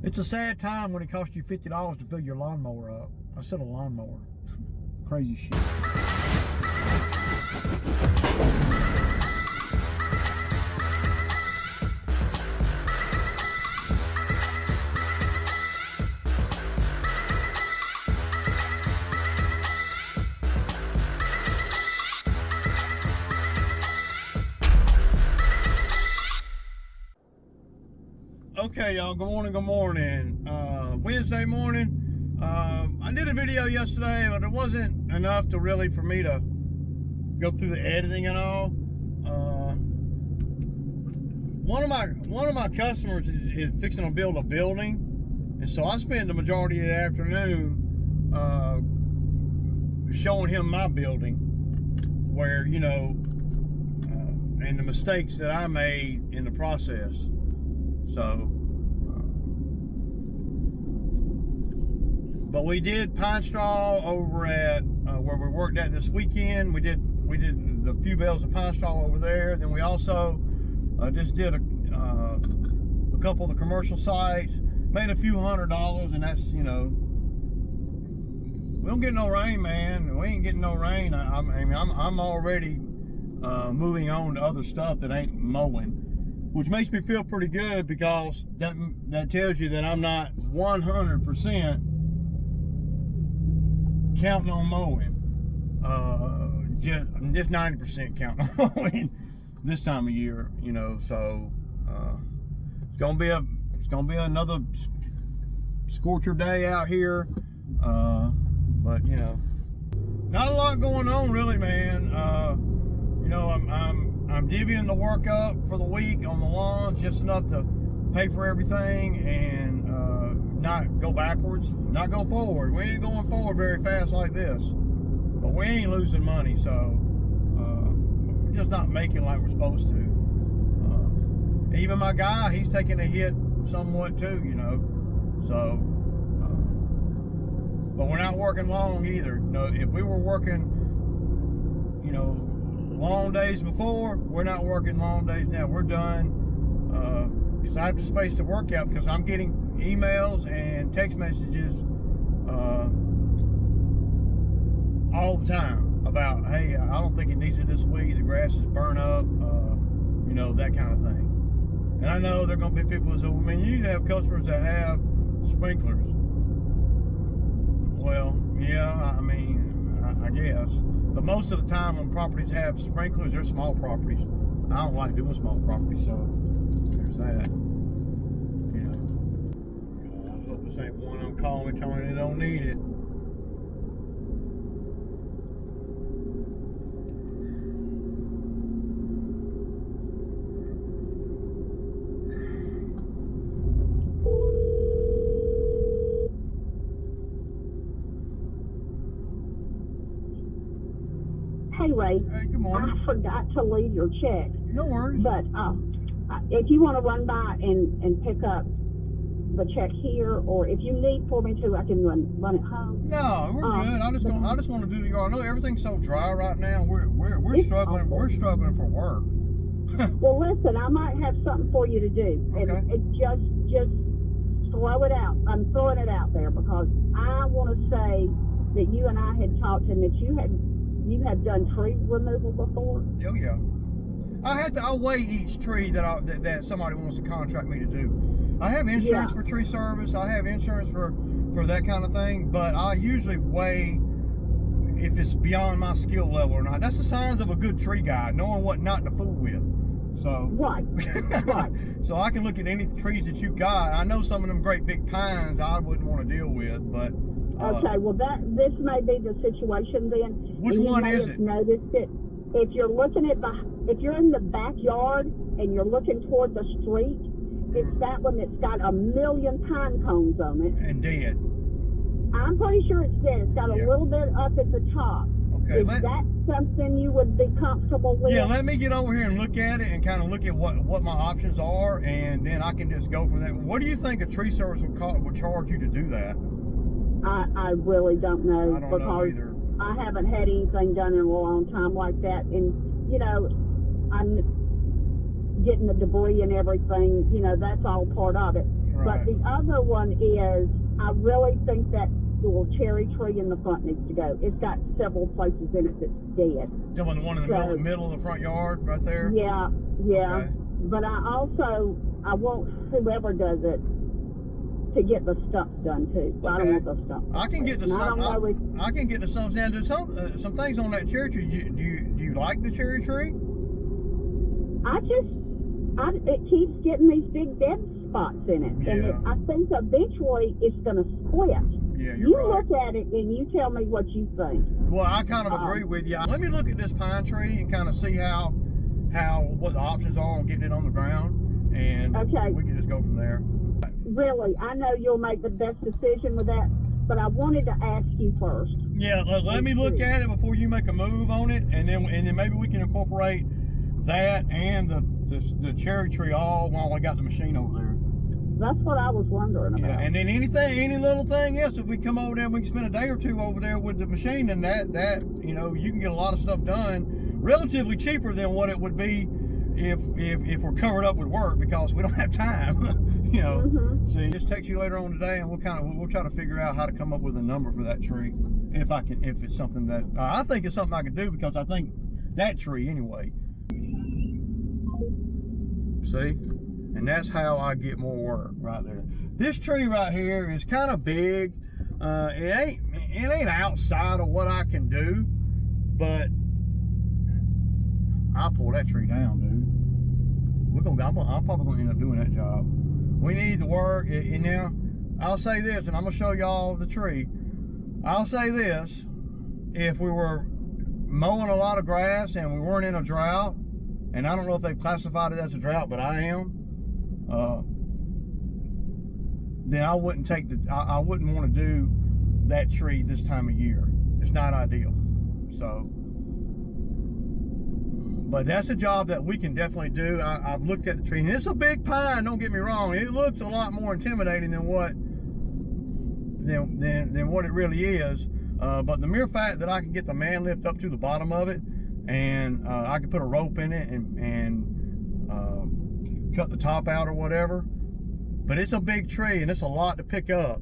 It's a sad time when it costs you $50 to fill your lawnmower up. I said a lawnmower. Crazy shit. Okay, y'all, good morning, good morning. Wednesday morning. I did a video yesterday, but it wasn't enough to really for me to go through the editing and all. One of my customers is fixing to build a building, and so I spent the majority of the afternoon showing him my building, where, you know, and the mistakes that I made in the process. So, but we did pine straw over at where we worked at this weekend. We did the few bales of pine straw over there. Then we also just did a couple of the commercial sites. Made a few $100s, and that's, you know, we don't get no rain, man. We ain't getting no rain. I mean, I'm already moving on to other stuff that ain't mowing, which makes me feel pretty good, because that tells you that I'm not 100% counting on mowing. Just 90% counting on mowing this time of year, you know. So it's gonna be another scorcher day out here, but you know, not a lot going on really, man. You know, I'm divvying the work up for the week on the lawns, just enough to pay for everything and not go backwards, not go forward. We ain't going forward very fast like this, but we ain't losing money, so we're just not making like we're supposed to. Even my guy, he's taking a hit somewhat too, you know. So, but we're not working long either. You know, if we were working, you know, long days before, we're not working long days now. We're done. Because I have the space to work out, because I'm getting emails and text messages all the time about, hey, I don't think it needs it this week, the grass is burnt up, you know, that kind of thing. And I know there are going to be people who say, well, man, you need to have customers that have sprinklers. Well, yeah, I mean, I guess. But most of the time when properties have sprinklers, they're small properties. I don't like doing small properties, so there's that. You know, I hope this ain't one of them calling me telling me they don't need it. Hey, Ray. Hey, good morning. I forgot to leave your check. No worries. But if you want to run by and pick up the check here, or if you need for me to, I can run it home. No, we're good. I just want to do the yard. I know everyth's so dry right now. We're struggling. We're struggling for work. Well, listen, I might have something for you to do, and Okay. it just throw it out. I'm throwing it out there because I want to say that you and I had talked, and that you have done tree removal before. Oh yeah. I'll weigh each tree that somebody wants to contract me to do. I have insurance for tree service. I have insurance for that kind of thing, but I usually weigh if it's beyond my skill level or not. That's the signs of a good tree guy, knowing what not to fool with. So Right. So I can look at any trees that you got. I know some of them great big pines I wouldn't want to deal with, but okay, well this may be the situation then. Which one is it? Noticed it. If you're in the backyard and you're looking toward the street, it's that one that's got a million pine cones on it. And dead. I'm pretty sure it's dead. It's got a little bit up at the top. Okay. Is that something you would be comfortable with? Yeah, let me get over here and look at it and kind of look at what my options are, and then I can just go from there. What do you think a tree service would charge you to do that? I really don't know. I don't know either. I haven't had anything done in a long time like that, and you know, I'm getting the debris and everything. You know, that's all part of it. Right. But the other one is, I really think that little cherry tree in the front needs to go. It's got several places in it that's dead. The one in the middle of the front yard right there? Yeah. Okay. But I want whoever does it to get the stumps done too. Okay. I don't want the stumps. I can get the stumps. I can get the stumps down. There's some things on that cherry tree. Do you like the cherry tree? It keeps getting these big dead spots in it, and I think eventually it's going to split. Yeah, you right. Look at it and you tell me what you think. Well, I kind of agree with you. Let me look at this pine tree and kind of see what the options are on getting it on the ground, and we can just go from there. Really, I know you'll make the best decision with that, but I wanted to ask you first. Yeah, let me look at it before you make a move on it, and then maybe we can incorporate that and the cherry tree all while I got the machine over there. That's what I was wondering about. Yeah, and then any little thing else, if we come over there, we can spend a day or two over there with the machine, and that you can get a lot of stuff done relatively cheaper than what it would be if we're covered up with work, because we don't have time. So just text you later on today, and we'll try to figure out how to come up with a number for that tree, if it's something that I think it's something I can do, because I think that tree anyway. See, and that's how I get more work right there. This tree right here is kind of big. It ain't outside of what I can do, but I'll pull that tree down, dude. I'm probably gonna end up doing that job. We need to work. And now, I'll say this, and I'm gonna show y'all the tree. I'll say this: if we were mowing a lot of grass and we weren't in a drought, and I don't know if they classified it as a drought, but I am, then I wouldn't I wouldn't want to do that tree this time of year. It's not ideal. So, but that's a job that we can definitely do. I've looked at the tree, and it's a big pine, don't get me wrong. It looks a lot more intimidating than what it really is. But the mere fact that I can get the man lift up to the bottom of it, and I can put a rope in it and cut the top out or whatever. But it's a big tree, and it's a lot to pick up.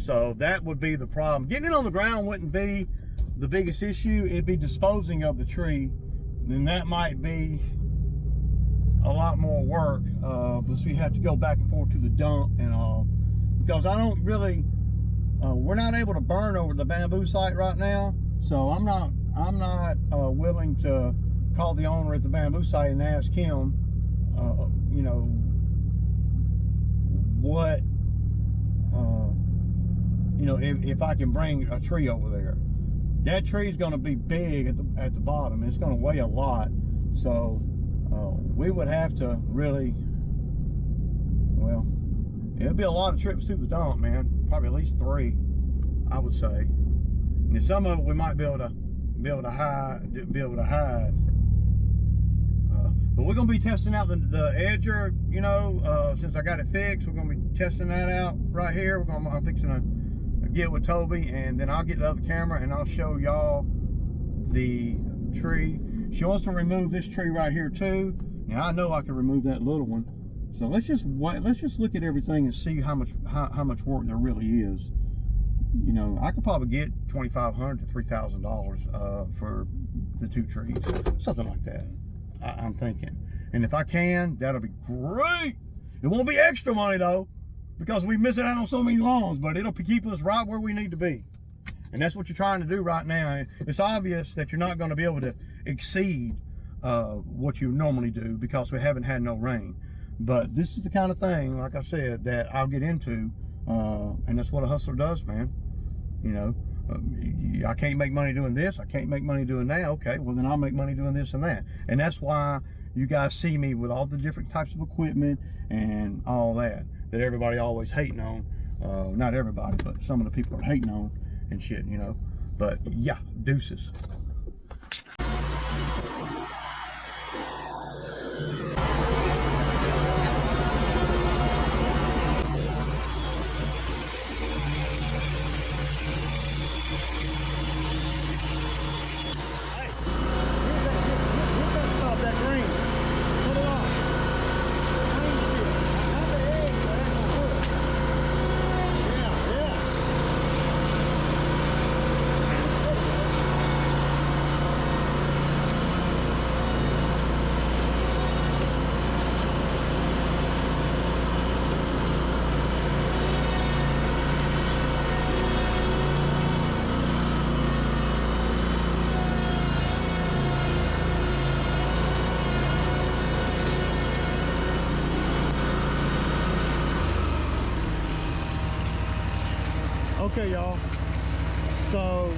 So that would be the problem. Getting it on the ground wouldn't be the biggest issue. It'd be disposing of the tree. Then that might be a lot more work. Because we have to go back and forth to the dump and all. Because I don't really, we're not able to burn over the bamboo site right now. So I'm not willing to call the owner at the bamboo site and ask him, what, if I can bring a tree over there. That tree is going to be big at the bottom. It's going to weigh a lot. So we would have to really, well, it'll be a lot of trips to the dump, man. Probably at least 3, I would say. And some of it we might be able to hide. But we're gonna be testing out the edger, since I got it fixed. We're gonna be testing that out right here. I'm fixing to get with Toby, and then I'll get the other camera and I'll show y'all the tree. She wants to remove this tree right here too. Now I know I can remove that little one. So let's just look at everything and see how much work there really is. I could probably get $2,500 to $3,000 for the 2 trees, something like that. I'm thinking, and if I can, that'll be great. It won't be extra money though, because we miss it out on so many lawns, but it'll keep us right where we need to be. And that's what you're trying to do right now. It's obvious that you're not going to be able to exceed what you normally do, because we haven't had no rain. But this is the kind of thing, like I said, that I'll get into, and that's what a hustler does, man. I can't make money doing this, I can't make money doing that. Okay, well then I'll make money doing this and that. And that's why you guys see me with all the different types of equipment and all that everybody always hating on. Not everybody, but some of the people are hating on and shit, But yeah, deuces. That green. Cut it off. Green shit. Not the eggs, but that's gonna Okay, y'all. So,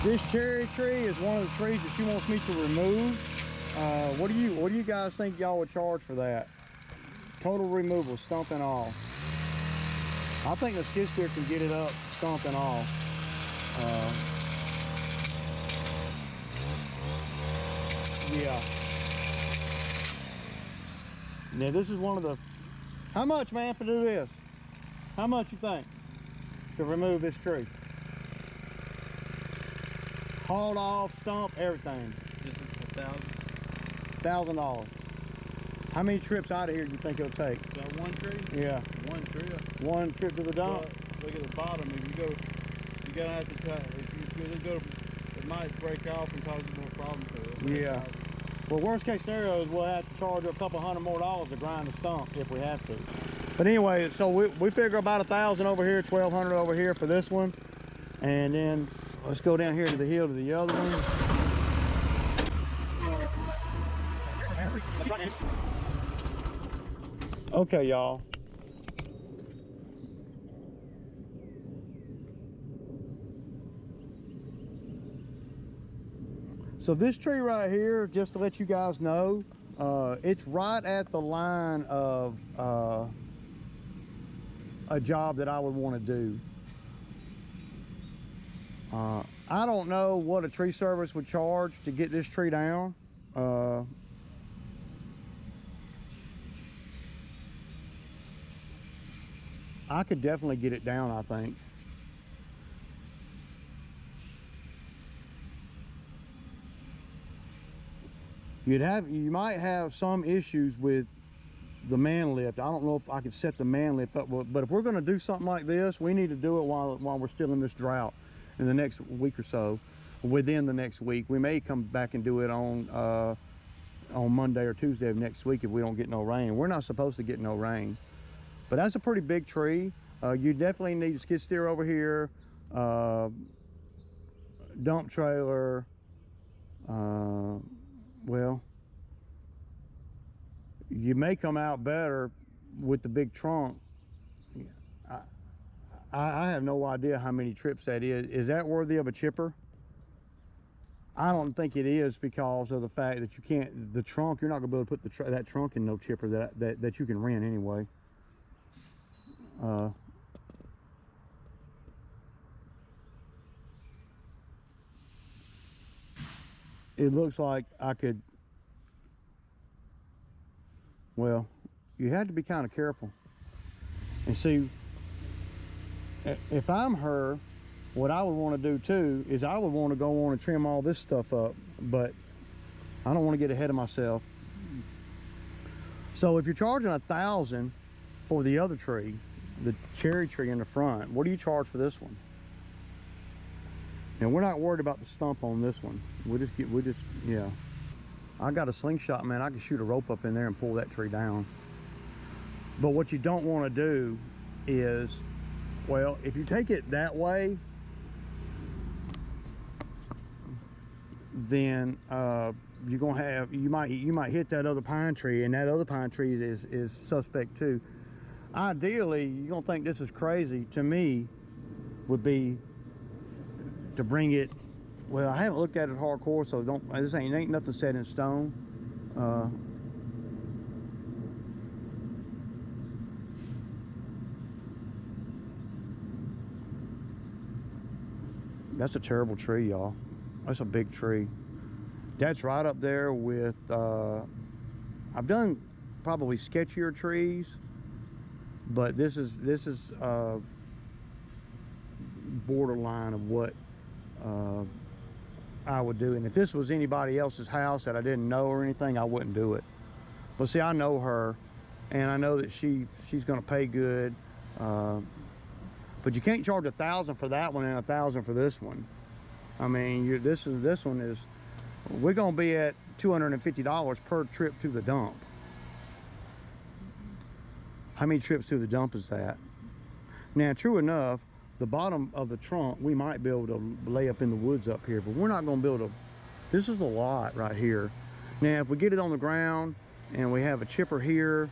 this cherry tree is one of the trees that she wants me to remove. What do you guys think y'all would charge for that? Total removal, stump and all. I think the skid steer can get it up, stump and all. Yeah. Now this is one of the. How much, man, for do this? How much you think to remove this tree? Hauled off, stump, everything. This is $1,000. How many trips out of here do you think it'll take? Got one tree? Yeah. One trip. One trip to the dump? But look at the bottom. If you go, you gotta have to cut. If you go, it might break off and cause more problems for us. Yeah. Well, worst case scenario is we'll have to charge her a couple $100 more to grind the stump if we have to. But anyway, so we figure about 1,000 over here, 1,200 over here for this one, and then let's go down here to the hill to the other one. Okay, y'all. So this tree right here, just to let you guys know, it's right at the line of a job that I would want to do. I don't know what a tree service would charge to get this tree down. I could definitely get it down, I think. You might have some issues with the man lift. I don't know if I could set the man lift up, but if we're going to do something like this, we need to do it while we're still in this drought in the next week or so. Within the next week, we may come back and do it on Monday or Tuesday of next week if we don't get no rain. We're not supposed to get no rain, but that's a pretty big tree. You definitely need a skid steer over here, dump trailer. Well, you may come out better with the big trunk. I have no idea how many trips that is. Is that worthy of a chipper? I don't think it is, because of the fact that you can't, the trunk, you're not gonna be able to put that trunk in no chipper that you can rent anyway. It looks like I could, well, you had to be kind of careful. And see, if I'm her, what I would want to do too is I would want to go on and trim all this stuff up, but I don't want to get ahead of myself. So if you're charging 1,000 for the other tree, the cherry tree in the front, what do you charge for this one? And we're not worried about the stump on this one. Yeah. I got a slingshot, man. I can shoot a rope up in there and pull that tree down. But what you don't want to do is, well, if you take it that way, then you're gonna have, you might hit that other pine tree, and that other pine tree is suspect too. Ideally, you're gonna think this is crazy. To me, would be to bring it, well, I haven't looked at it hardcore, so this ain't nothing set in stone. That's a terrible tree, y'all. That's a big tree. That's right up there with, I've done probably sketchier trees, but this is borderline of what I would do. And if this was anybody else's house that I didn't know or anything, I wouldn't do it. But see, I know her, and I know that she's gonna pay good. But you can't charge 1,000 for that one and 1,000 for this one. I mean, this one is, we're gonna be at $250 per trip to the dump. How many trips to the dump is that? Now, true enough, the bottom of the trunk, we might be able to lay up in the woods up here, but we're not gonna be able to. This is a lot right here. Now, if we get it on the ground and we have a chipper here,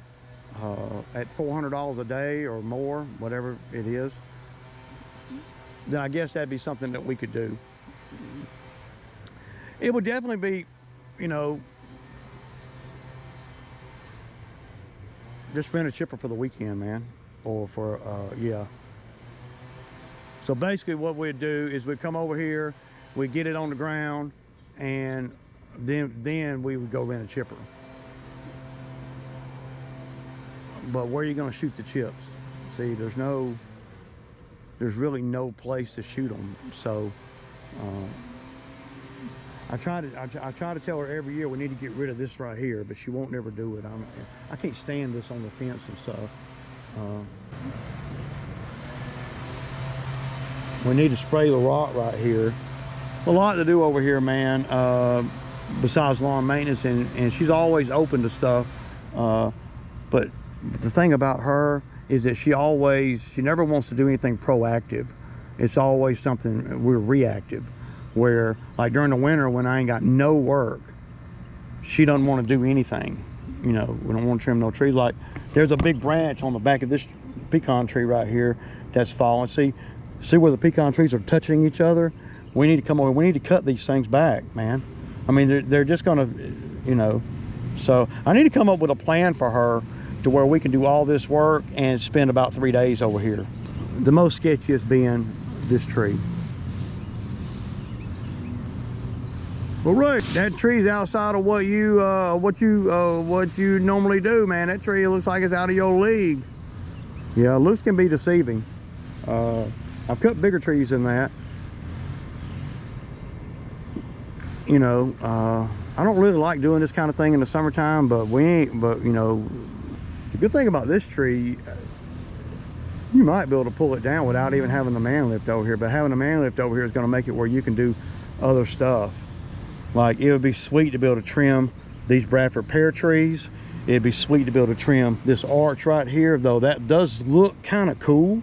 at $400 a day or more, whatever it is, then I guess that'd be something that we could do. It would definitely be, you know, just rent a chipper for the weekend, man, or for, yeah. So basically what we'd do is we'd come over here, we'd get it on the ground, and then we would go rent a chipper. But where are you gonna shoot the chips? See, there's really no place to shoot them. So I try to tell her every year we need to get rid of this right here, but she won't never do it. I can't stand this on the fence and stuff. We need to spray the rock right here. A lot to do over here, man, besides lawn maintenance, and she's always open to stuff. But the thing about her is that she never wants to do anything proactive. It's always something, we're reactive. Where, like during the winter when I ain't got no work, she doesn't want to do anything. You know, we don't want to trim no trees. Like, there's a big branch on the back of this pecan tree right here that's fallen. See where the pecan trees are touching each other? We need to come over, we need to cut these things back, man. I mean, they're just gonna, you know. So I need to come up with a plan for her to where we can do all this work and spend about 3 days over here. The most sketchiest being this tree. Well, Rick, that tree's outside of what you normally do, man. That tree looks like it's out of your league. Yeah, looks can be deceiving. I've cut bigger trees than that. You know, I don't really like doing this kind of thing in the summertime, but you know, the good thing about this tree, you might be able to pull it down without even having the man lift over here, but having the man lift over here is going to make it where you can do other stuff. Like, it would be sweet to be able to trim these Bradford pear trees. It'd be sweet to be able to trim this arch right here, though that does look kind of cool,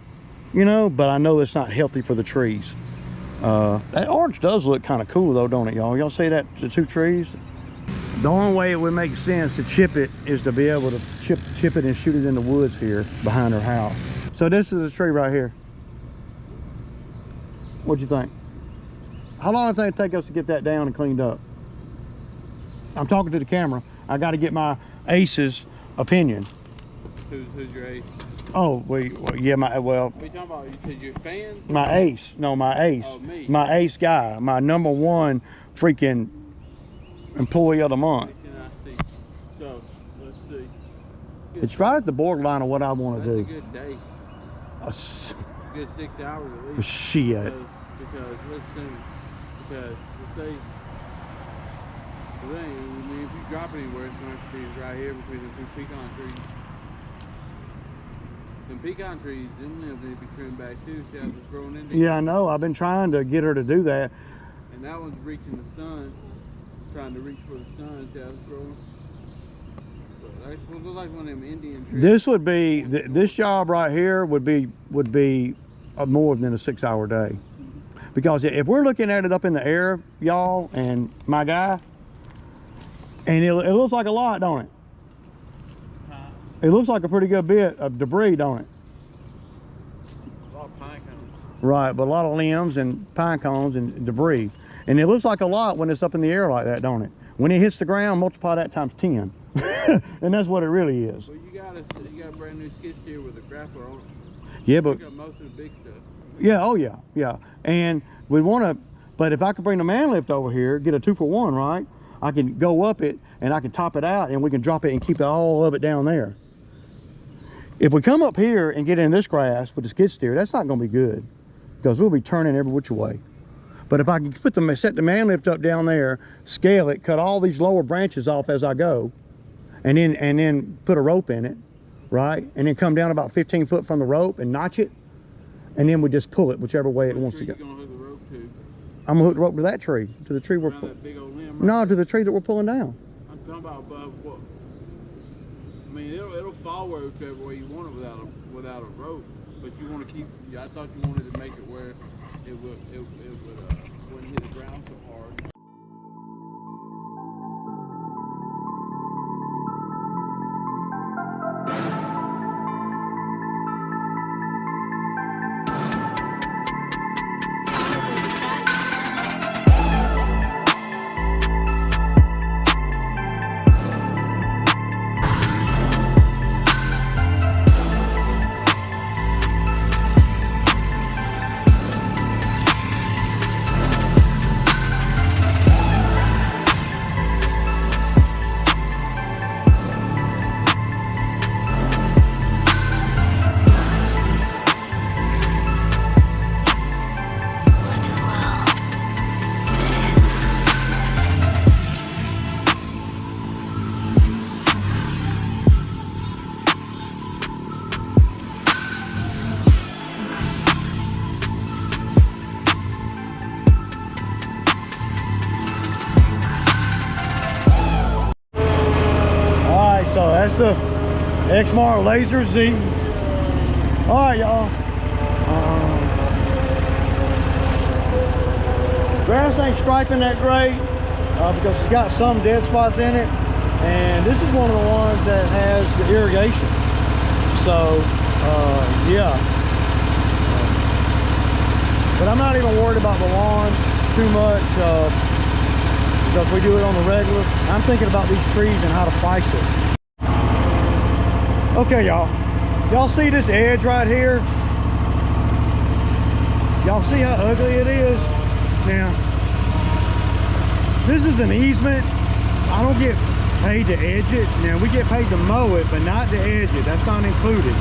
you know, but I know it's not healthy for the trees. That arch does look kind of cool though, don't it, y'all? Y'all see that, the two trees? The only way it would make sense to chip it is to be able to chip it and shoot it in the woods here behind her house. So this is a tree right here. What'd you think? How long does it take us to get that down and cleaned up? I'm talking to the camera. I got to get my ace's opinion. Who's your ace? Oh, well, yeah, What are you talking about? You said your fan? my ace. No, my ace. Oh, me. My ace guy. My #1 freaking employee of the month. I see. So, let's see. It's right at the borderline of what I want to do. That's a good day. Good 6 hours at least. Shit. Because let's say, I mean, if you drop anywhere, it's going to have to be right here between the two pecan trees. Them pecan trees, them limbs need to be trimmed back too. See how it's growing in there? Yeah, I know. I've been trying to get her to do that. And that one's reaching the sun, trying to reach for the sun. See how it's growing? So that looks like one of them Indian trees. This would be this job right here would be more than a 6 hour day. Because if we're looking at it up in the air, y'all, and my guy, and it looks like a lot, don't it? It looks like a pretty good bit of debris, don't it? A lot of pine cones. Right, but a lot of limbs and pine cones and debris. And it looks like a lot when it's up in the air like that, don't it? When it hits the ground, multiply that times 10. And that's what it really is. Well, you got a brand new skid steer with a grappler on it. Yeah, but... You got most of the big stuff. Yeah, oh yeah, yeah. And we want to, but if I could bring the man lift over here, get a 2-for-1, right? I can go up it and I can top it out and we can drop it and keep all of it down there. If we come up here and get in this grass with the skid steer, that's not going to be good because we'll be turning every which way. But if I can set the man lift up down there, scale it, cut all these lower branches off as I go, and then put a rope in it, right? And then come down about 15 foot from the rope and notch it. And then we just pull it whichever way it wants to go. What tree you gonna hook the rope to? I'm gonna hook the rope to that tree, to the tree we're pulling. That big old limb, right? No, to the tree that we're pulling down. I'm talking about above what? I mean, it'll fall whichever way you want it without a rope, but you want to keep. I thought you wanted to make it where it wouldn't hit the ground so hard. so that's the Exmark Laser Z. All right, y'all. Grass ain't striping that great because it's got some dead spots in it, and this is one of the ones that has the irrigation. So yeah, but I'm not even worried about the lawn too much because we do it on the regular. I'm thinking about these trees and how to price it. Okay, y'all see this edge right here? Y'all see how ugly it is? Now, this is an easement. I don't get paid to edge it. Now, we get paid to mow it, but not to edge it. That's not included.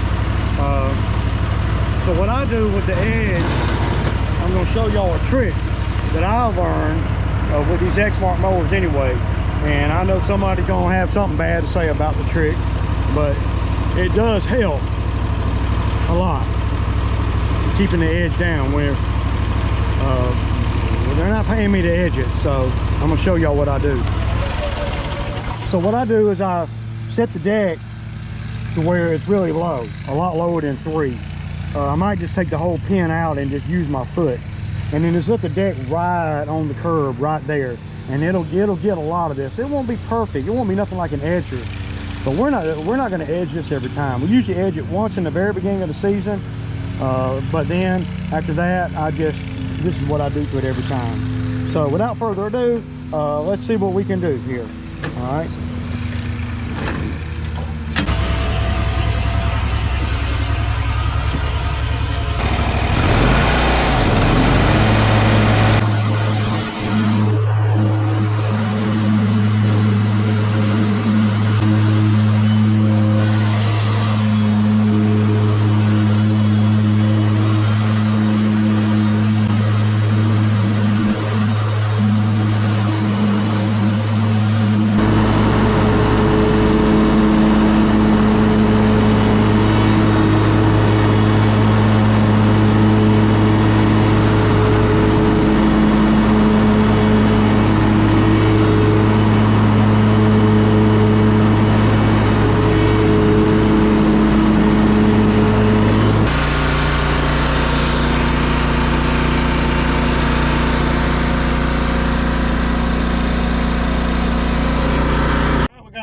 So what I do with the edge, I'm going to show y'all a trick that I've learned with these Exmark mowers anyway. And I know somebody's going to have something bad to say about the trick, but it does help a lot keeping the edge down where they're not paying me to edge it. So I'm gonna show y'all what I do. So what I do is I set the deck to where it's really low, a lot lower than 3. I might just take the whole pin out and just use my foot, and then just let the deck ride on the curb right there, and it'll get a lot of this. It won't be perfect, it won't be nothing like an edger, but we're not going to edge this every time. We usually edge it once in the very beginning of the season, but then after that this is what I do to it every time. So without further ado, let's see what we can do here. All right.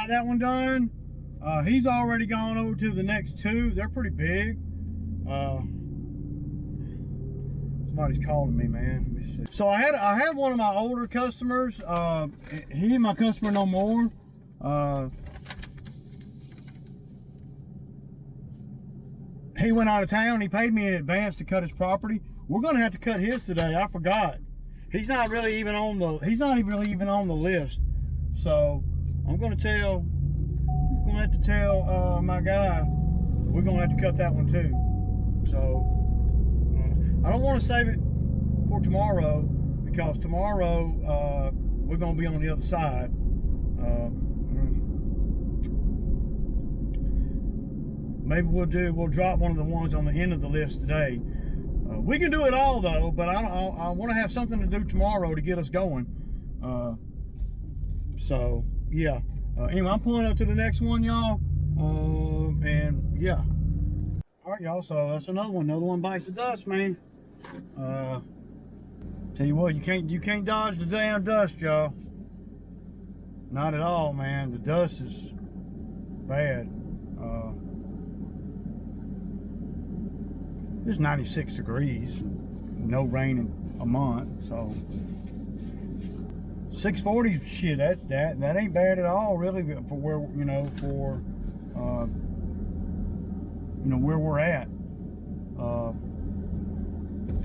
That one done. He's already gone over to the next 2. They're pretty big. Somebody's calling me, man. Let me see. So I had one of my older customers. He ain't my customer no more. He went out of town. He paid me in advance to cut his property. We're gonna have to cut his today. I forgot. He's not really even on the list. So I'm gonna have to tell my guy we're gonna have to cut that one too. So I don't want to save it for tomorrow because tomorrow we're gonna be on the other side. Maybe we'll drop one of the ones on the end of the list today. We can do it all though, but I want to have something to do tomorrow to get us going. So yeah. Anyway, I'm pulling up to the next one, y'all. And yeah. All right, y'all. So that's another one bites the dust, man. Tell you what, you can't dodge the damn dust, y'all. Not at all, man. The dust is bad. It's 96 degrees, no rain in a month, so 640 shit. That ain't bad at all, really, for where where we're at.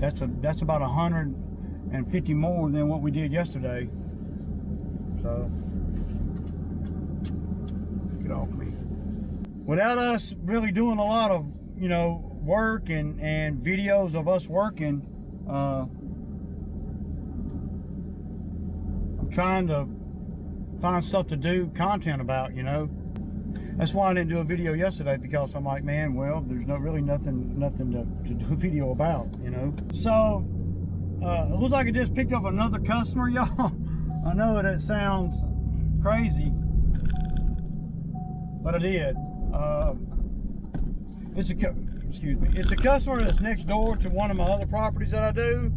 That's about 150 more than what we did yesterday. So get off me. Without us really doing a lot of work and videos of us working, I'm trying to find stuff to do content about. That's why I didn't do a video yesterday, because I'm like, man, well, there's nothing to do a video about, So it looks like I just picked up another customer, y'all. I know that sounds crazy, but I did. Excuse me. It's a customer that's next door to one of my other properties that I do.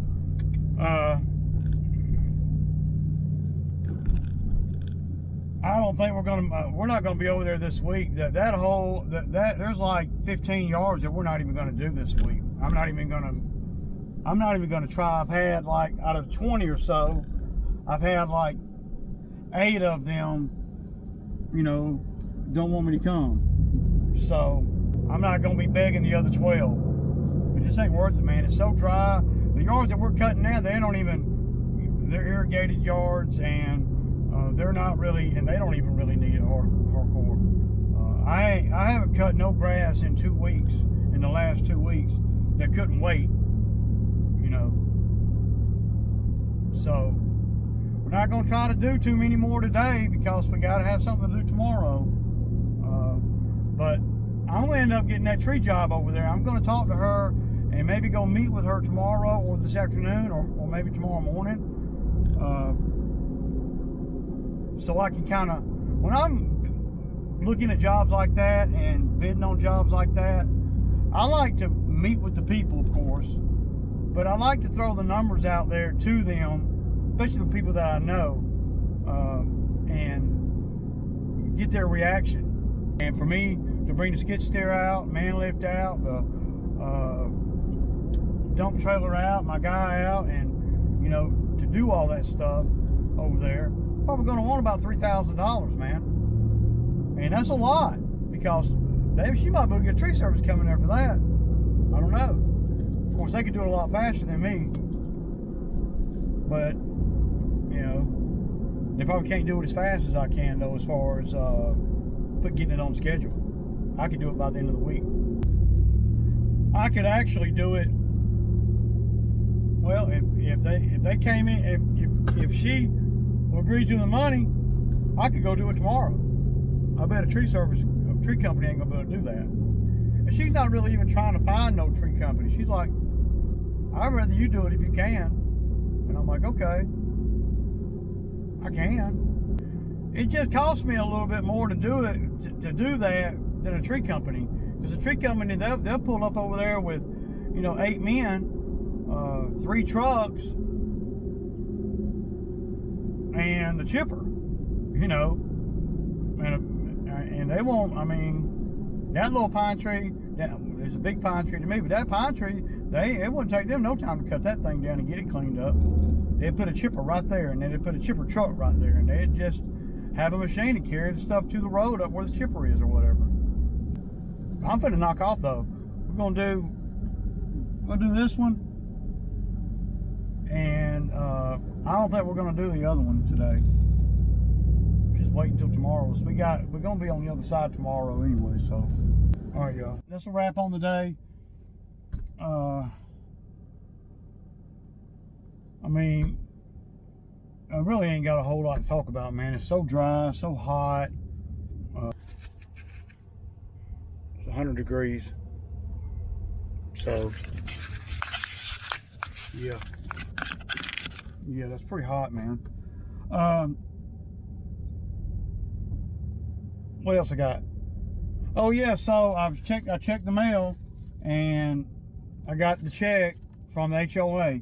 I don't think we're not gonna be over there this week. That there's like 15 yards that we're not even gonna do this week. I'm not even gonna try. I've had like, out of 20 or so, I've had like 8 of them, you know, don't want me to come. So I'm not gonna be begging the other 12. It just ain't worth it, man. It's so dry. The yards that we're cutting now, they're irrigated yards, and they're not really, and they don't even really need it hardcore. I haven't cut no grass in 2 weeks, in the last 2 weeks, that couldn't wait, you know. So we're not gonna try to do too many more today because we gotta have something to do tomorrow. But I'm gonna end up getting that tree job over there. I'm gonna talk to her and maybe go meet with her tomorrow or this afternoon or maybe tomorrow morning. So I can kind of, when I'm looking at jobs like that and bidding on jobs like that, I like to meet with the people, of course, but I like to throw the numbers out there to them, especially the people that I know, and get their reaction. And for me to bring the skid steer out, man lift out, the dump trailer out, my guy out, and, you know, to do all that stuff over there, probably going to want about $3,000, man. And that's a lot, because she might be able to get tree service coming there for that. I don't know. Of course, they could do it a lot faster than me, but, you know, they probably can't do it as fast as I can, though, as far as getting it on schedule. I could do it by the end of the week. I could actually do it. Well, if they came in, if she agreed to the money, I could go do it tomorrow. I bet a tree company ain't gonna be able to do that. And she's not really even trying to find no tree company. She's like, I'd rather you do it if you can. And I'm like, okay, I can. It just costs me a little bit more to do it, to do that, than a tree company. Because a tree company, they'll pull up over there with, you know, 8 men, 3 trucks, and a chipper, you know, and they won't. I mean, that little pine tree, there's a big pine tree to me, but that pine tree, it wouldn't take them no time to cut that thing down and get it cleaned up. They'd put a chipper right there, and then they'd put a chipper truck right there, and they'd just have a machine to carry the stuff to the road up where the chipper is or whatever. I'm finna knock off though. We're gonna do this one, and I don't think we're gonna do the other one today. Just wait until tomorrow. So we're gonna be on the other side tomorrow anyway. So, all right, y'all. That's a wrap on the day. I mean, I really ain't got a whole lot to talk about, man. It's so dry, so hot. It's 100 degrees. So, yeah, that's pretty hot, man. What else I got? Oh yeah, so I checked the mail, and I got the check from the HOA.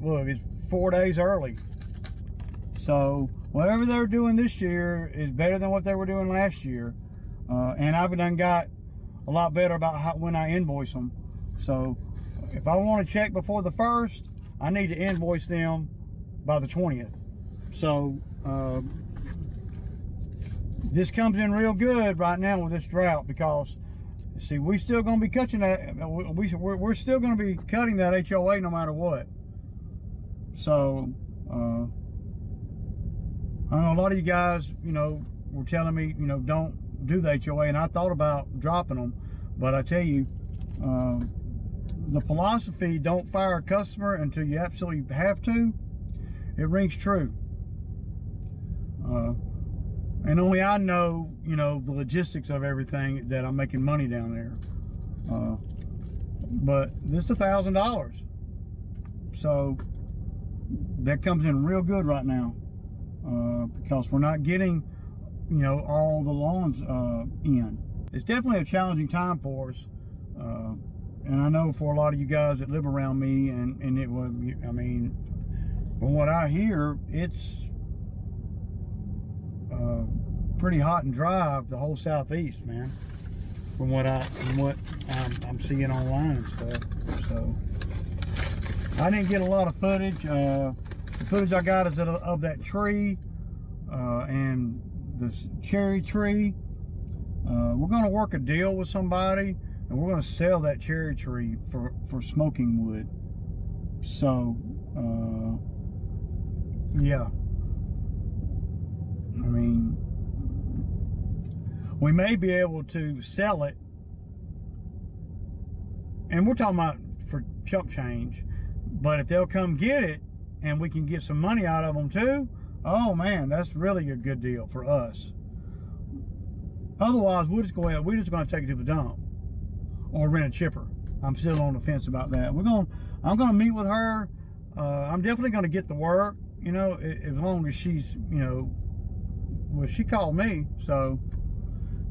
Look, it's 4 days early. So whatever they're doing this year is better than what they were doing last year. And I've done got a lot better about when I invoice them. So if I want to check before the 1st, I need to invoice them by the 20th. So this comes in real good right now with this drought, because see, we still going to be cutting that. We're still going to be cutting that HOA no matter what. So I know a lot of you guys, you know, were telling me, you know, don't do the HOA, and I thought about dropping them, but I tell you, the philosophy, don't fire a customer until you absolutely have to, it rings true. And only I know, you know, the logistics of everything, that I'm making money down there. But this is $1,000. So that comes in real good right now, because we're not getting you know, all the lawns in. It's definitely a challenging time for us, and I know for a lot of you guys that live around me, and it was, I mean, from what I hear, it's pretty hot and dry the whole southeast, man. From what I'm seeing online and stuff. So I didn't get a lot of footage. The footage I got is of that tree and this cherry tree. We're going to work a deal with somebody, and we're going to sell that cherry tree for smoking wood. So yeah, I mean, we may be able to sell it, and we're talking about for chump change, but if they'll come get it and we can get some money out of them too, oh man, that's really a good deal for us. Otherwise, we're just going to take it to the dump or rent a chipper. I'm still on the fence about that. I'm gonna meet with her. I'm definitely gonna get the work, you know, as long as she's, you know, well, she called me, so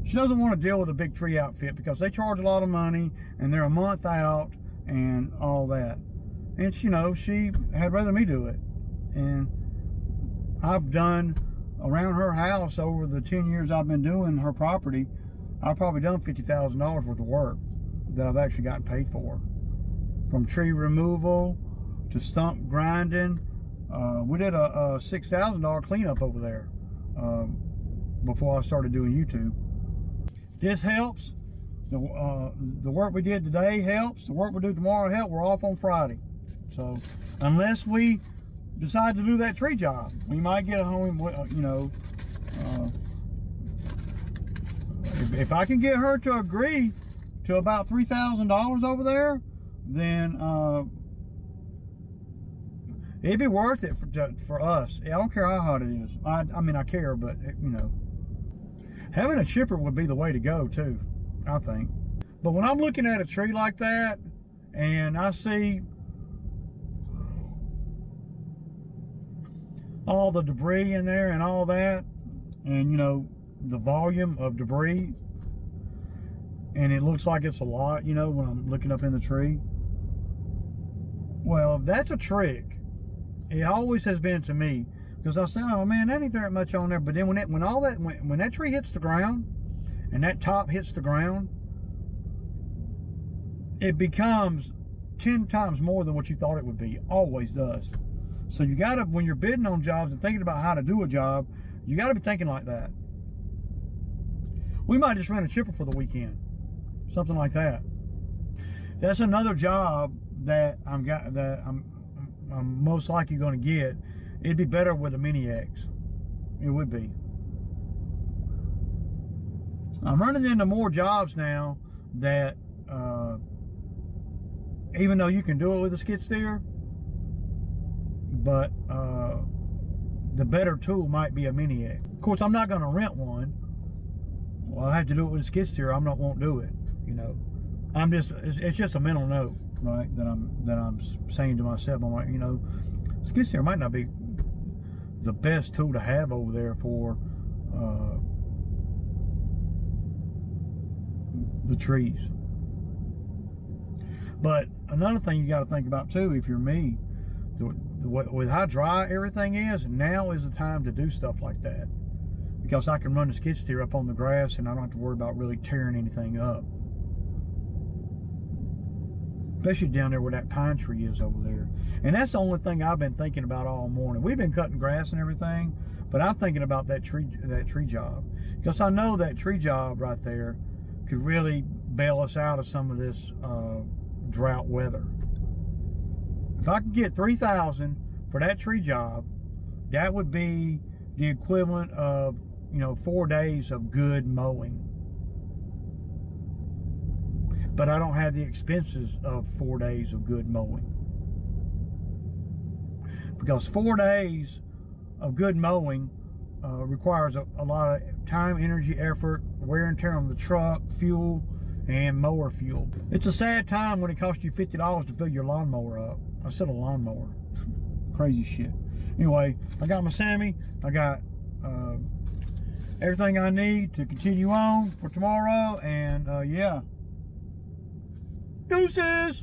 she doesn't want to deal with a big tree outfit because they charge a lot of money and they're a month out and all that. And you know, she had rather me do it. And I've done around her house over the 10 years I've been doing her property, I've probably done $50,000 worth of work that I've actually gotten paid for. From tree removal to stump grinding. We did a $6,000 cleanup over there before I started doing YouTube. This helps. The work we did today helps. The work we do tomorrow helps. We're off on Friday. So unless we decide to do that tree job, we might get a home, you know. If I can get her to agree to about $3,000 over there, then it'd be worth it for us. I don't care how hot it is. I mean, I care, but you know, having a chipper would be the way to go too, I think. But when I'm looking at a tree like that and I see all the debris in there and all that, and you know, the volume of debris, and it looks like it's a lot, you know, when I'm looking up in the tree. Well, that's a trick. It always has been to me, because I say, oh man, that ain't that much on there. But then when that tree hits the ground and that top hits the ground, it becomes 10 times more than what you thought it would be. Always does. So you gotta, when you're bidding on jobs and thinking about how to do a job, you gotta be thinking like that. We might just rent a chipper for the weekend, something like that. That's another job that I'm most likely going to get. It'd be better with a Mini X. It would be. I'm running into more jobs now that even though you can do it with a skid steer, but the better tool might be a Mini X. Of course, I'm not going to rent one. Well, I have to do it with a skid steer. won't do it. You know, it's just a mental note, right? That I'm saying to myself. I'm like, you know, skid steer might not be the best tool to have over there for the trees. But another thing you got to think about too, if you're me, with how dry everything is, now is the time to do stuff like that, because I can run the skid steer up on the grass and I don't have to worry about really tearing anything up. Especially down there where that pine tree is over there. And that's the only thing I've been thinking about all morning. We've been cutting grass and everything, but I'm thinking about that tree job, because I know that tree job right there could really bail us out of some of this drought weather. If I could get $3,000 for that tree job, that would be the equivalent of, you know, 4 days of good mowing. But I don't have the expenses of 4 days of good mowing, because 4 days of good mowing requires a lot of time, energy, effort, wear and tear on the truck, fuel, and mower fuel. It's a sad time when it costs you $50 to fill your lawnmower up. I said a lawnmower. Crazy shit. Anyway, I got my Sammy. I got everything I need to continue on for tomorrow. And yeah, deuces.